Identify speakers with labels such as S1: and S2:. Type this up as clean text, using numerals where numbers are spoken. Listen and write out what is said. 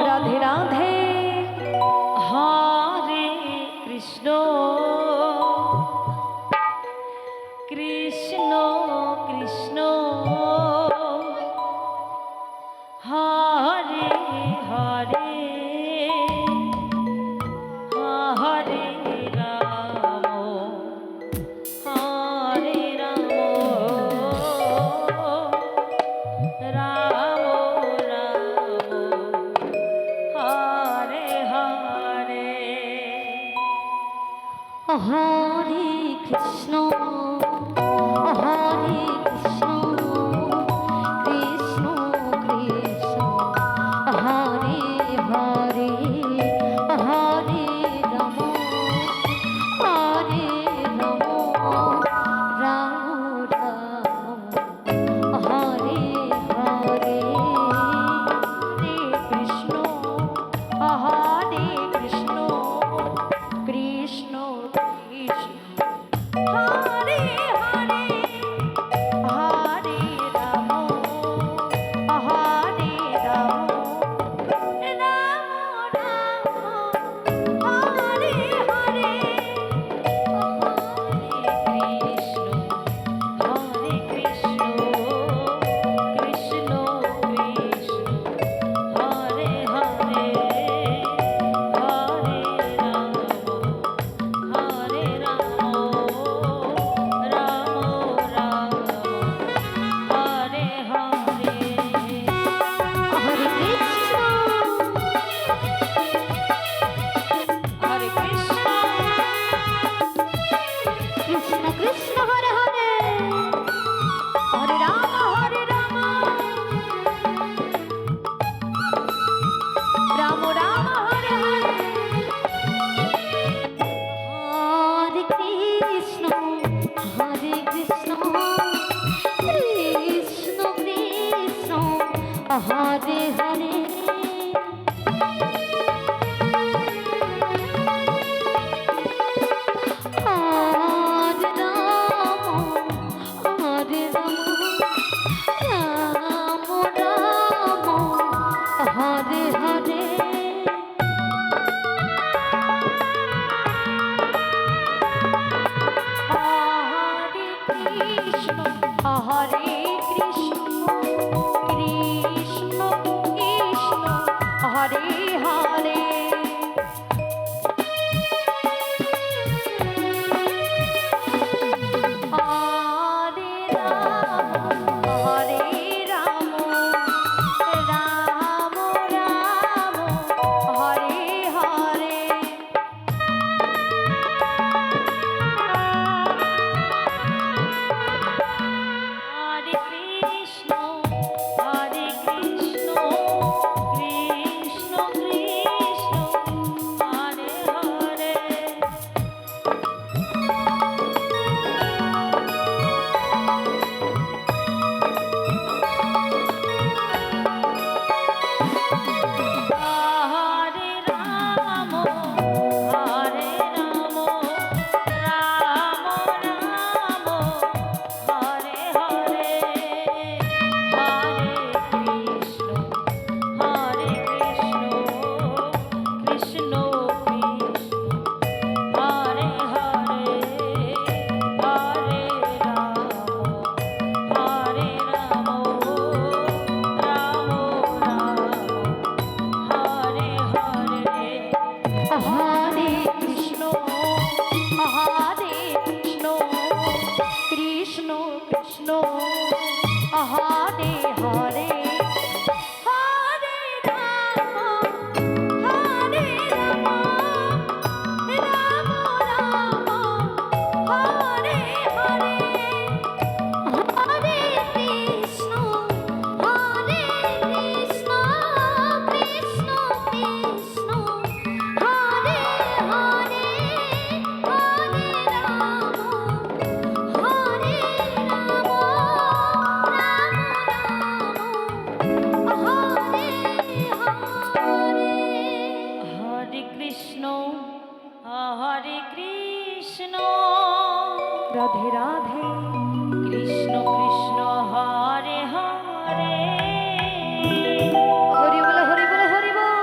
S1: Radhe Radhe. Hare Krishna Krishna Krishna Hare Hare Hare Ram Hare Ram Ram Ram Hare Hare. Hare Krishna Hare Krishna Krishna Krishna Hare Hare Hare Ram Hare Ram Ram Ram Hare Hare. Hare Krishna Hare Krishna Krishna Krishna Hare Hare Hare Ram Hare Ram Ram Ram Hare Hare Hare Krishna Krishna Krishna Hare Hare Hare Ram Hare Ram Ram Ram Hare Hare. Hare Krishna Hare Krishna Krishna Krishna Hare Hare Hare Ram Ram Ram Hare Hare. Hare Krishna Krishna Krishna Hare Hare Hare Ram Ram Ram Hare Hare. Hare Krishna Hare Krishna Krishna Krishna Hare Hare Hare Ram Ram Ram Hare Hare. Hare Krishna Krishna Krishna Hare Hare. Hare Ram Ram Ram Hare Hare Hare Krishna Krishna Krishna Hare Hare Hare Ram Ram Hare Hare. Hare Krishna Krishna Krishna Hare Hare Hare Ram Ram Ram Hare Hare Hare Krishna Krishna Krishna Hare Hare Hare Ram Hare Ram Radhe Radhe.